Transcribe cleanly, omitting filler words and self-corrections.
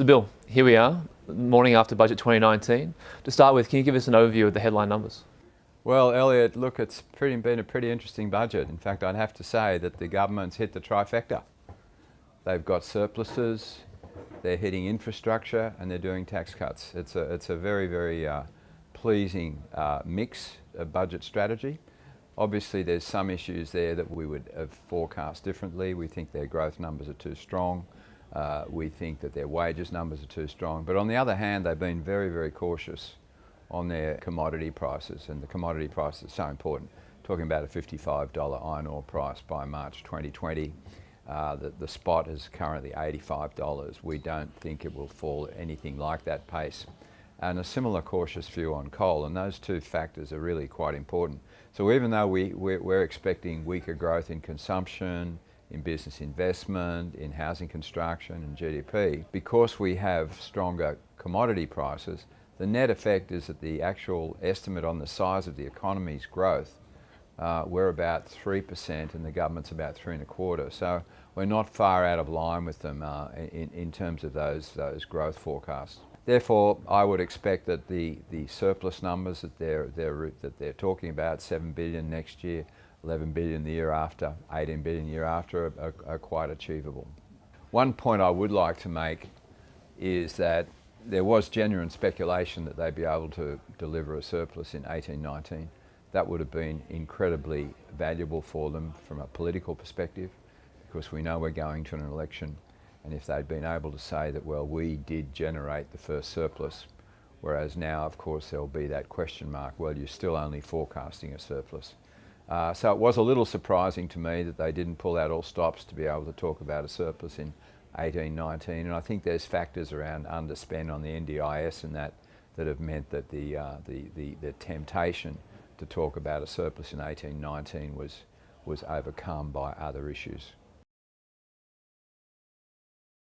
So Bill, here we are, morning after Budget 2019. To start with, can you give us an overview of the headline numbers? Well, Elliot, look, it's been a pretty interesting budget. In fact, I'd have to say that the government's hit the trifecta. They've got surpluses, they're hitting infrastructure, and they're doing tax cuts. It's a very pleasing mix of budget strategy. Obviously, there's some issues there that we would have forecast differently. We think their growth numbers are too strong. We think that their wages numbers are too strong. But on the other hand, they've been very cautious on their commodity prices, and the commodity price is so important. Talking about a $55 iron ore price by March 2020. The spot is currently $85. We don't think it will fall anything like that pace. And a similar cautious view on coal, and those two factors are really quite important. So even though we're expecting weaker growth in consumption, in business investment, in housing construction and GDP, because we have stronger commodity prices, the net effect is that the actual estimate on the size of the economy's growth, we're about 3% and the government's about 3.25%. So we're not far out of line with them in terms of those growth forecasts. Therefore, I would expect that the surplus numbers that they're talking about, $7 billion next year, $11 billion the year after, $18 billion the year after, are quite achievable. One point I would like to make is that there was genuine speculation that they'd be able to deliver a surplus in 18-19. That would have been incredibly valuable for them from a political perspective, because we know we're going to an election. And if they'd been able to say that, well, we did generate the first surplus, whereas now, of course, there'll be that question mark, well, you're still only forecasting a surplus. So it was a little surprising to me that they didn't pull out all stops to be able to talk about a surplus in 18-19, and I think there's factors around underspend on the NDIS and that have meant that the temptation to talk about a surplus in 18-19 was overcome by other issues.